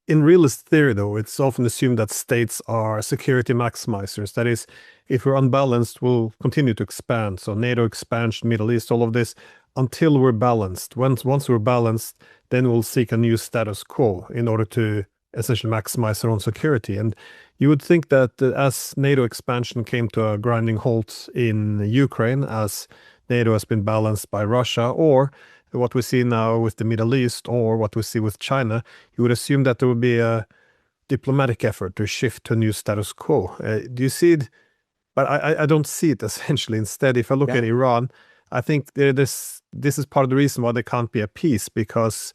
in realist theory, though, it's often assumed that states are security maximizers. That is, if we're unbalanced, we'll continue to expand. So NATO expansion, Middle East, all of this, until we're balanced. Once we're balanced, then we'll seek a new status quo in order to essentially maximize our own security. And you would think that as NATO expansion came to a grinding halt in Ukraine, as NATO has been balanced by Russia, or what we see now with the Middle East, or what we see with China, you would assume that there would be a diplomatic effort to shift to a new status quo. Do you see it? But I don't see it essentially. Instead, if I look at Iran, I think this is part of the reason why there can't be a peace, because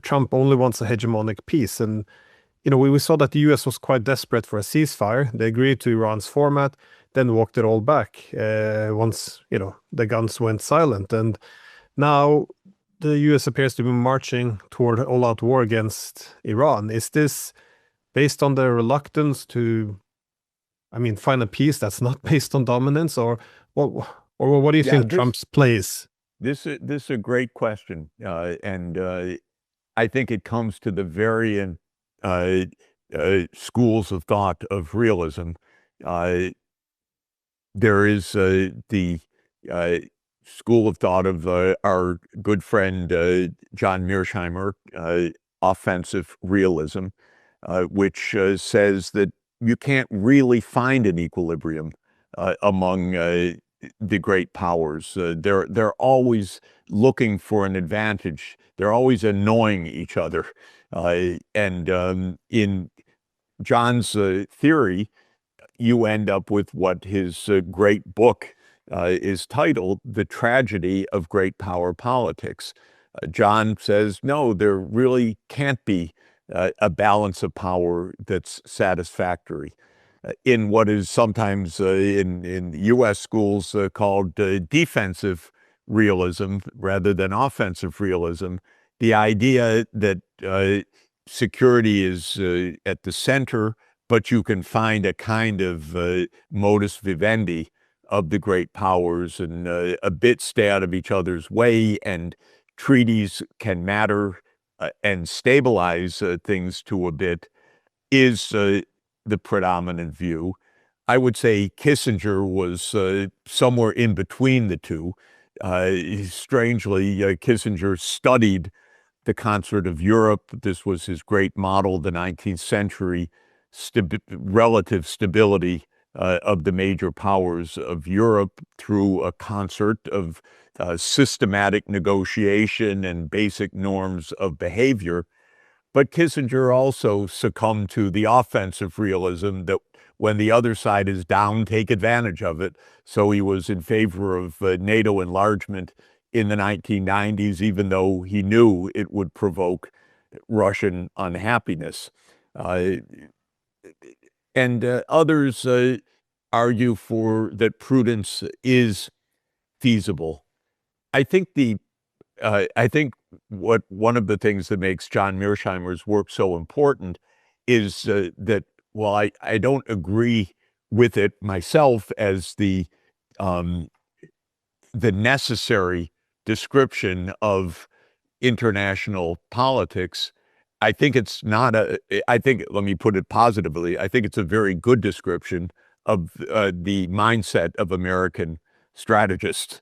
Trump only wants a hegemonic peace. And, you know, we saw that the US was quite desperate for a ceasefire. They agreed to Iran's format, then walked it all back once, you know, the guns went silent. And now the US appears to be marching toward all-out war against Iran. Is this based on their reluctance to, I mean, find a peace that's not based on dominance, or what do you think Trump's play is? This is a great question, and I think it comes to the varying schools of thought of realism. There is the school of thought of our good friend John Mearsheimer, offensive realism, which says that you can't really find an equilibrium among the great powers. They're always looking for an advantage. They're always annoying each other. And in John's theory, you end up with what his great book is titled, The Tragedy of Great Power Politics. John says, no, there really can't be a balance of power that's satisfactory. In what is sometimes in U.S. schools called defensive realism rather than offensive realism, the idea that security is at the center, but you can find a kind of modus vivendi of the great powers and a bit stay out of each other's way, and treaties can matter and stabilize things to a bit, is the predominant view. I would say Kissinger was somewhere in between the two. Strangely, Kissinger studied the concert of Europe. This was his great model, the 19th century relative stability of the major powers of Europe through a concert of systematic negotiation and basic norms of behavior. But Kissinger also succumbed to the offensive realism that when the other side is down, take advantage of it. So he was in favor of NATO enlargement in the 1990s, even though he knew it would provoke Russian unhappiness. And others argue for that prudence is feasible. I think one of the things that makes John Mearsheimer's work so important is that while I don't agree with it myself as the necessary description of international politics, I think it's not let me put it positively, I think it's a very good description of the mindset of American strategists.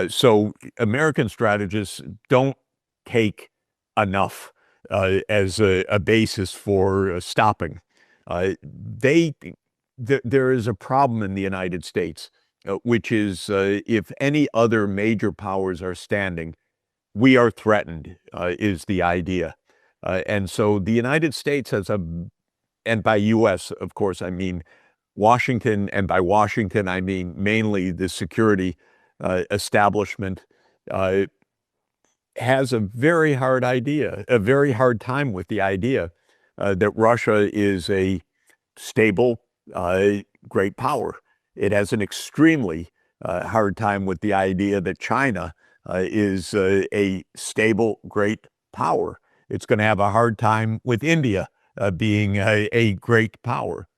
So American strategists don't take enough as a basis for stopping. There is a problem in the United States, which is if any other major powers are standing, we are threatened, is the idea. And so the United States has and by U.S., of course, I mean Washington, and by Washington, I mean mainly the security establishment, has a very hard time with the idea that Russia is a stable, great power. It has an extremely hard time with the idea that China is a stable, great power. It's going to have a hard time with India being a great power,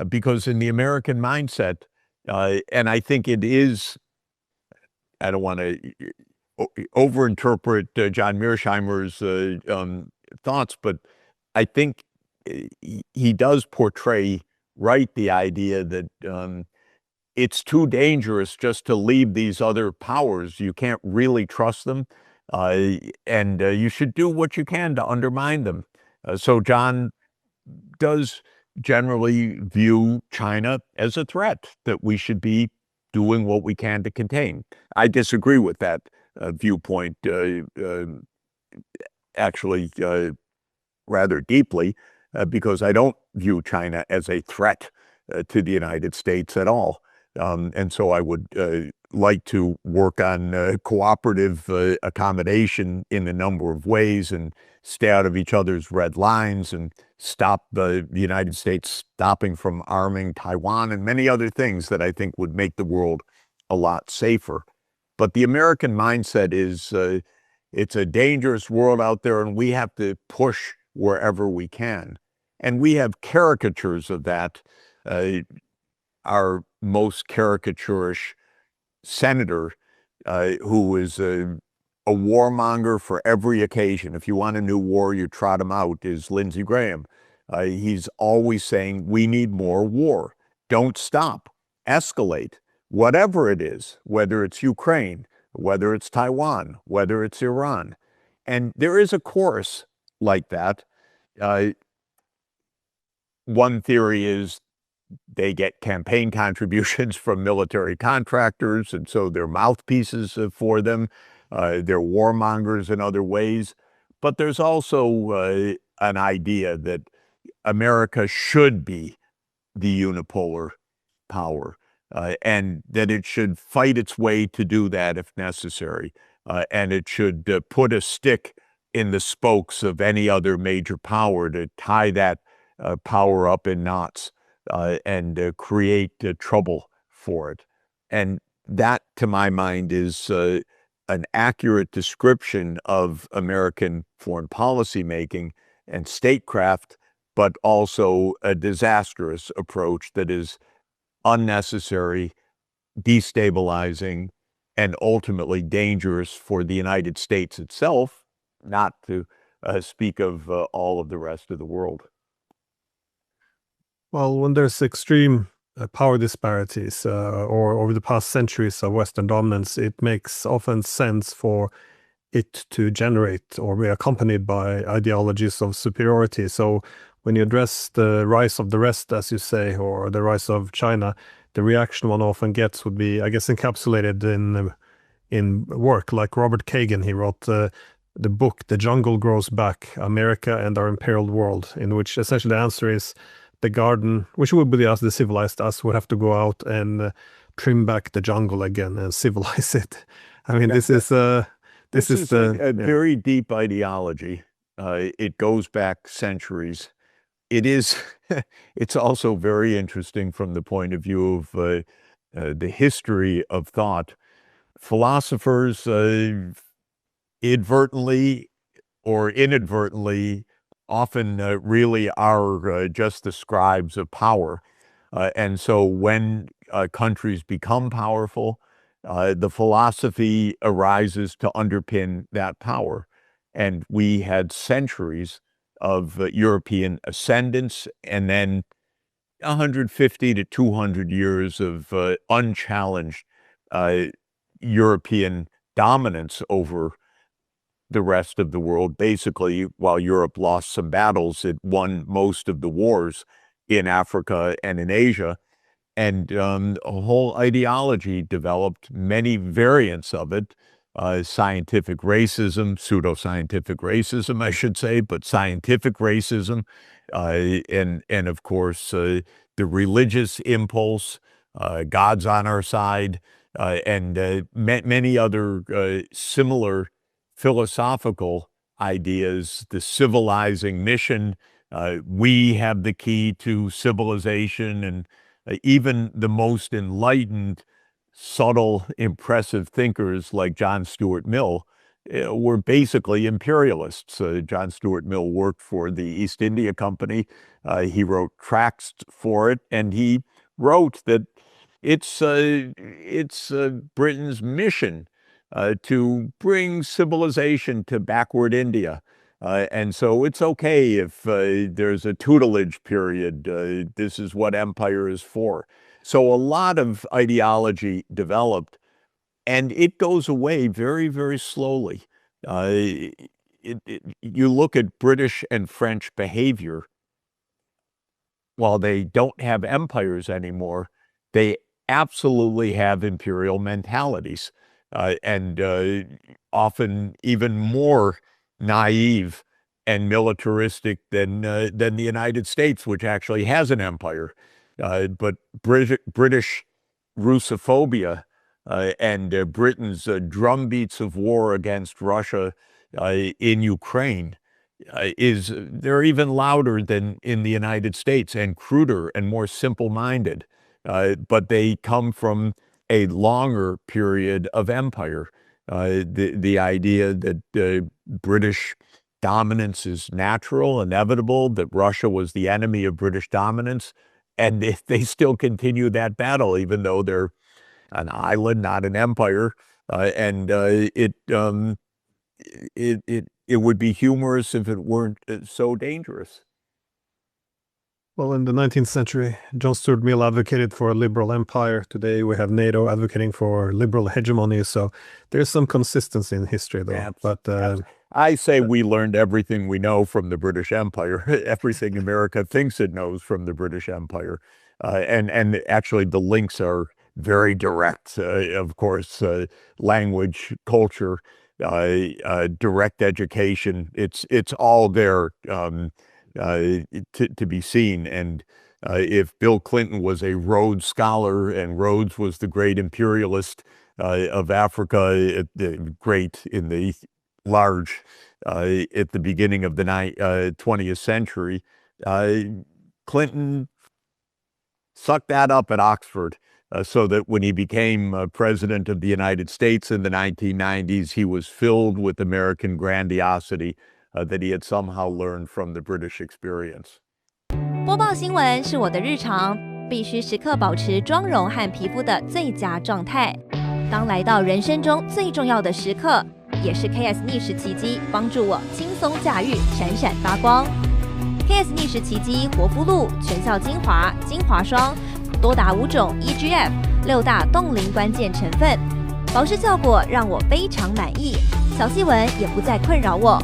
because in the American mindset, and I think it is, I don't want to overinterpret John Mearsheimer's thoughts, but I think he does portray right the idea that it's too dangerous just to leave these other powers. You can't really trust them, and you should do what you can to undermine them. So John does generally view China as a threat that we should be doing what we can to contain. I disagree with that viewpoint, actually, rather deeply, because I don't view China as a threat to the United States at all. And so I would like to work on cooperative accommodation in a number of ways and stay out of each other's red lines and stop the United States stopping from arming Taiwan and many other things that I think would make the world a lot safer. But the American mindset is it's a dangerous world out there and we have to push wherever we can. And we have caricatures of that. Our most caricaturish senator, who is a warmonger for every occasion. If you want a new war, you trot him out, is Lindsey Graham. He's always saying, we need more war. Don't stop. Escalate. Whatever it is, whether it's Ukraine, whether it's Taiwan, whether it's Iran. And there is a course like that. One theory is they get campaign contributions from military contractors, and so they're mouthpieces for them. They're warmongers in other ways. But there's also an idea that America should be the unipolar power, and that it should fight its way to do that if necessary. And it should put a stick in the spokes of any other major power to tie that power up in knots. And create trouble for it. And that, to my mind, is an accurate description of American foreign policy making and statecraft, but also a disastrous approach that is unnecessary, destabilizing, and ultimately dangerous for the United States itself, not to speak of all of the rest of the world. Well, when there's extreme power disparities or over the past centuries of Western dominance, it makes often sense for it to generate or be accompanied by ideologies of superiority. So when you address the rise of the rest, as you say, or the rise of China, the reaction one often gets would be, I guess, encapsulated in work like Robert Kagan. He wrote the book The Jungle Grows Back, America and Our Imperial World, in which essentially the answer is the garden, which would be us, the civilized us, would have to go out and trim back the jungle again and civilize it. I mean, this is a very deep ideology. It goes back centuries. It's also very interesting from the point of view of the history of thought. Philosophers inadvertently or inadvertently often really are just the scribes of power. And so when countries become powerful, the philosophy arises to underpin that power. And we had centuries of European ascendance and then 150 to 200 years of unchallenged European dominance over the rest of the world. Basically, while Europe lost some battles, it won most of the wars in Africa and in Asia. And a whole ideology developed, many variants of it, scientific racism, pseudoscientific racism, I should say, but scientific racism, and of course, the religious impulse, God's on our side, and many other similar philosophical ideas, the civilizing mission, we have the key to civilization, and even the most enlightened, subtle, impressive thinkers like John Stuart Mill were basically imperialists. John Stuart Mill worked for the East India Company. He wrote tracts for it, and he wrote that it's Britain's mission to bring civilization to backward India. And so it's okay if there's a tutelage period. This is what empire is for. So a lot of ideology developed, and it goes away very, very slowly. You look at British and French behavior, while they don't have empires anymore, they absolutely have imperial mentalities, and often even more naive and militaristic than the United States, which actually has an empire. But British Russophobia and Britain's drumbeats of war against Russia in Ukraine they're even louder than in the United States and cruder and more simple-minded. But they come from a longer period of empire. The idea that British dominance is natural, inevitable, that Russia was the enemy of British dominance, and they still continue that battle, even though they're an island, not an empire. It would be humorous if it weren't so dangerous. Well, in the 19th century, John Stuart Mill advocated for a liberal empire. Today, we have NATO advocating for liberal hegemony. So there's some consistency in history, though. I say we learned everything we know from the British Empire, everything America thinks it knows from the British Empire. And actually, the links are very direct, of course, language, culture, direct education. It's all there to be seen. And if Bill Clinton was a Rhodes Scholar and Rhodes was the great imperialist of Africa, great in the large at the beginning of the 20th century, Clinton sucked that up at Oxford. So that when he became president of the United States in the 1990s, he was filled with American grandiosity that he had somehow learned from the British experience. 播报新闻是我的日常，必须时刻保持妆容和皮肤的最佳状态。当来到人生中最重要的时刻，也是 KS 逆时奇迹帮助我轻松驾驭，闪闪发光。KS 逆时奇迹活肤露全效精华、精华霜。多达5种 EGF 6大冻龄关键成分，保湿效果让我非常满意，小细纹也不再困扰我。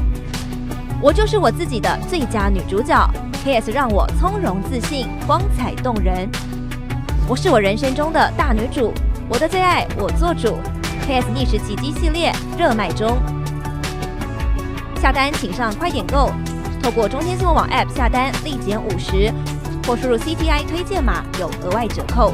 我就是我自己的最佳女主角 ，KS 让我从容自信，光彩动人。我是我人生中的大女主，我的最爱我做主。KS 逆时奇迹系列热卖中，下单请上快点购，透过中天新闻网 App 下单立减50%。或输入 CTI 推荐码有额外折扣。